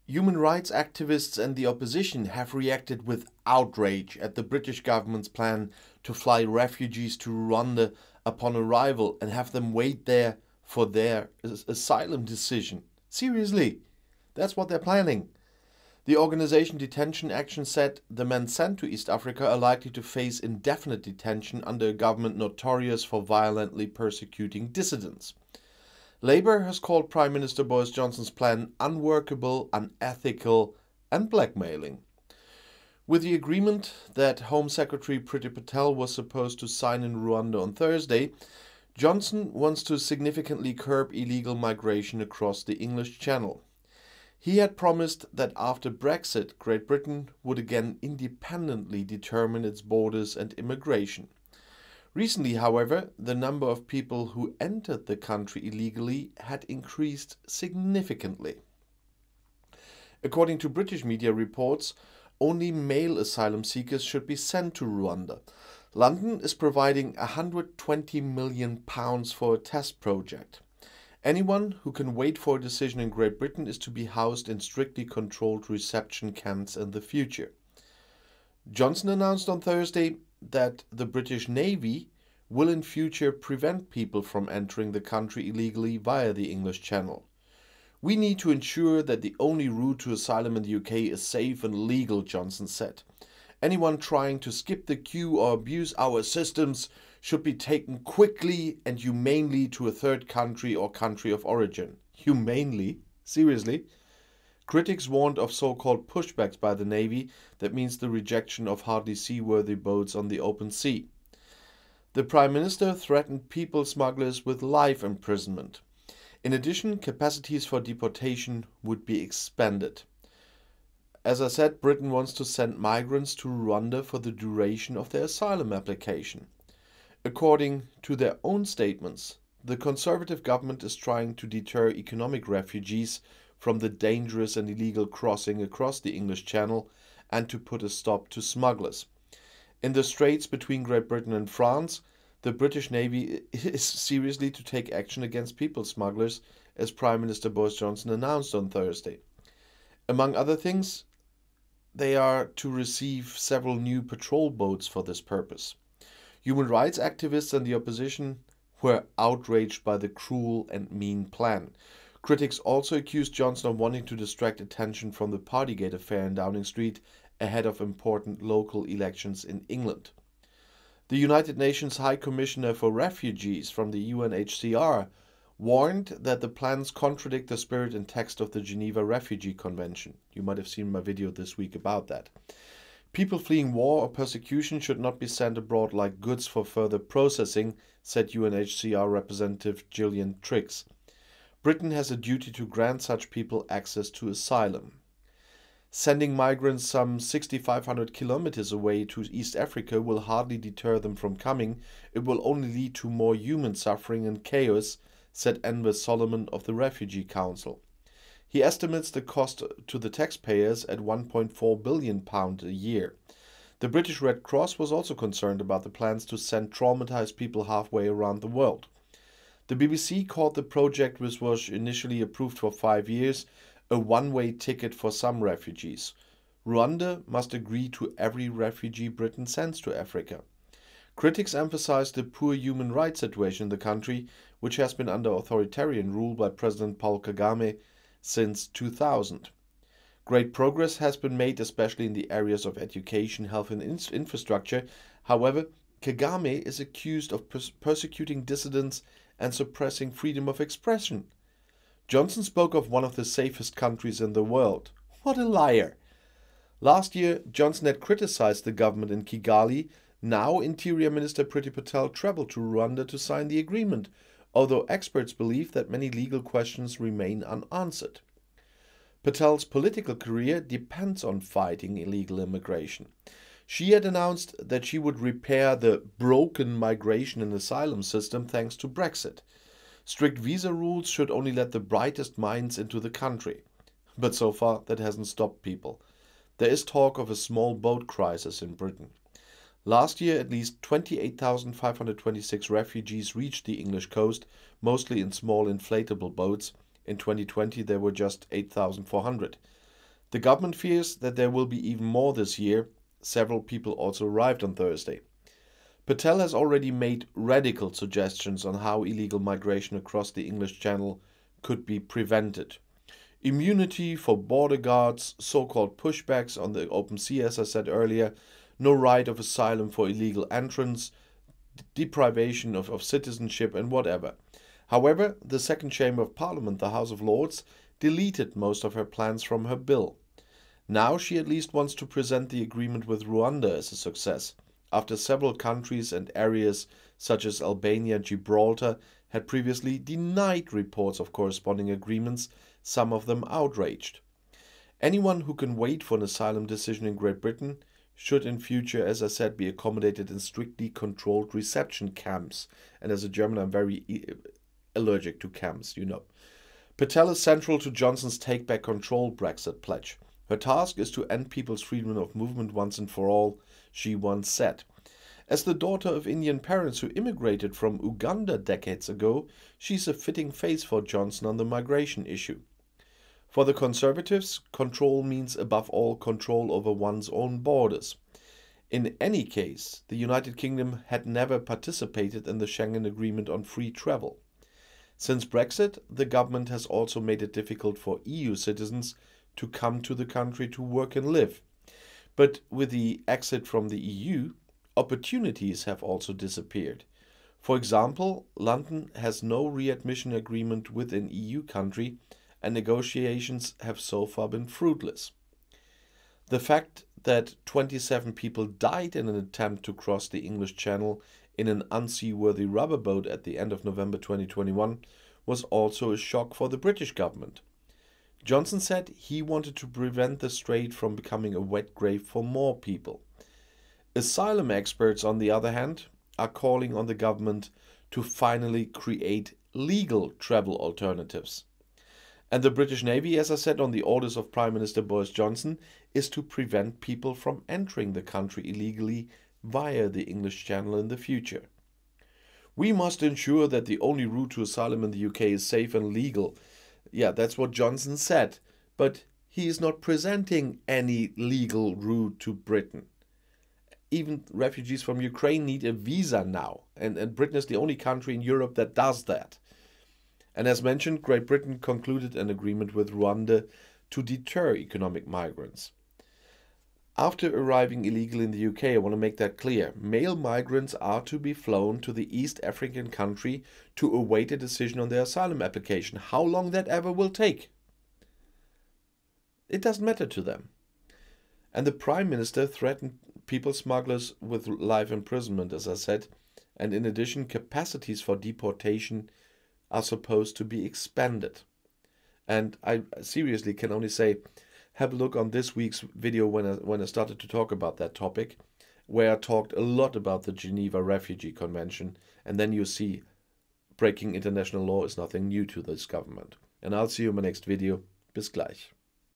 Human rights activists and the opposition have reacted with outrage at the British government's plan to fly refugees to Rwanda upon arrival and have them wait there for their asylum decision. Seriously, that's what they're planning. The organization Detention Action said the men sent to East Africa are likely to face indefinite detention under a government notorious for violently persecuting dissidents. Labour has called Prime Minister Boris Johnson's plan unworkable, unethical and blackmailing. With the agreement that Home Secretary Priti Patel was supposed to sign in Rwanda on Thursday, Johnson wants to significantly curb illegal migration across the English Channel. He had promised that after Brexit, Great Britain would again independently determine its borders and immigration. Recently, however, the number of people who entered the country illegally had increased significantly. According to British media reports, only male asylum seekers should be sent to Rwanda. London is providing £120 million for a test project. Anyone who can wait for a decision in Great Britain is to be housed in strictly controlled reception camps in the future. Johnson announced on Thursday that the British Navy will in future prevent people from entering the country illegally via the English Channel. We need to ensure that the only route to asylum in the UK is safe and legal, Johnson said. Anyone trying to skip the queue or abuse our systems should be taken quickly and humanely to a third country or country of origin. Humanely? Seriously? Critics warned of so-called pushbacks by the Navy, that means the rejection of hardly seaworthy boats on the open sea. The Prime Minister threatened people smugglers with life imprisonment. In addition, capacities for deportation would be expanded. As I said, Britain wants to send migrants to Rwanda for the duration of their asylum application. According to their own statements, the Conservative government is trying to deter economic refugees from the dangerous and illegal crossing across the English Channel and to put a stop to smugglers. In the straits between Great Britain and France, the British Navy is seriously to take action against people smugglers, as Prime Minister Boris Johnson announced on Thursday. Among other things, they are to receive several new patrol boats for this purpose. Human rights activists and the opposition were outraged by the cruel and mean plan. Critics also accused Johnson of wanting to distract attention from the Partygate affair in Downing Street ahead of important local elections in England. The United Nations High Commissioner for Refugees from the UNHCR warned that the plans contradict the spirit and text of the Geneva Refugee Convention. You might have seen my video this week about that. People fleeing war or persecution should not be sent abroad like goods for further processing, said UNHCR Representative Gillian Triggs. Britain has a duty to grant such people access to asylum. Sending migrants some 6,500 kilometers away to East Africa will hardly deter them from coming. It will only lead to more human suffering and chaos, said Enver Solomon of the Refugee Council. He estimates the cost to the taxpayers at £1.4 billion a year. The British Red Cross was also concerned about the plans to send traumatized people halfway around the world. The BBC called the project, which was initially approved for 5 years, a one-way ticket for some refugees. Rwanda must agree to every refugee Britain sends to Africa. Critics emphasized the poor human rights situation in the country, which has been under authoritarian rule by President Paul Kagame since 2000. Great progress has been made, especially in the areas of education, health and infrastructure. However, Kagame is accused of persecuting dissidents and suppressing freedom of expression. Johnson spoke of one of the safest countries in the world. What a liar! Last year, Johnson had criticized the government in Kigali. Now, Interior Minister Priti Patel traveled to Rwanda to sign the agreement, although experts believe that many legal questions remain unanswered. Patel's political career depends on fighting illegal immigration. She had announced that she would repair the broken migration and asylum system thanks to Brexit. Strict visa rules should only let the brightest minds into the country. But so far, that hasn't stopped people. There is talk of a small boat crisis in Britain. Last year, at least 28,526 refugees reached the English coast, mostly in small inflatable boats. In 2020, there were just 8,400. The government fears that there will be even more this year. Several people also arrived on Thursday. Patel has already made radical suggestions on how illegal migration across the English Channel could be prevented. Immunity for border guards, so-called pushbacks on the open sea, as I said earlier, no right of asylum for illegal entrants, deprivation of citizenship and whatever. However, the second chamber of parliament, the House of Lords, deleted most of her plans from her bill. Now she at least wants to present the agreement with Rwanda as a success, after several countries and areas such as Albania and Gibraltar had previously denied reports of corresponding agreements, some of them outraged. Anyone who can wait for an asylum decision in Great Britain should in future, as I said, be accommodated in strictly controlled reception camps. And as a German, I'm very allergic to camps, you know. Patel is central to Johnson's Take Back Control Brexit pledge. Her task is to end people's freedom of movement once and for all, she once said. As the daughter of Indian parents who immigrated from Uganda decades ago, she's a fitting face for Johnson on the migration issue. For the Conservatives, control means above all control over one's own borders. In any case, the United Kingdom had never participated in the Schengen Agreement on free travel. Since Brexit, the government has also made it difficult for EU citizens to come to the country to work and live. But with the exit from the EU, opportunities have also disappeared. For example, London has no readmission agreement with an EU country, and negotiations have so far been fruitless. The fact that 27 people died in an attempt to cross the English Channel in an unseaworthy rubber boat at the end of November 2021 was also a shock for the British government. Johnson said he wanted to prevent the strait from becoming a wet grave for more people. Asylum experts, on the other hand, are calling on the government to finally create legal travel alternatives. And the British Navy, as I said, on the orders of Prime Minister Boris Johnson, is to prevent people from entering the country illegally via the English Channel in the future. We must ensure that the only route to asylum in the UK is safe and legal. Yeah, that's what Johnson said, but he is not presenting any legal route to Britain. Even refugees from Ukraine need a visa now, and Britain is the only country in Europe that does that. And as mentioned, Great Britain concluded an agreement with Rwanda to deter economic migrants. After arriving illegally in the UK, I want to make that clear. Male migrants are to be flown to the East African country to await a decision on their asylum application. How long that ever will take, it doesn't matter to them. And the Prime Minister threatened people smugglers with life imprisonment, as I said, and in addition, capacities for deportation are supposed to be expanded. And I seriously can only say, have a look on this week's video when I started to talk about that topic, where I talked a lot about the Geneva Refugee Convention, and then you see breaking international law is nothing new to this government. And I'll see you in my next video. Bis gleich.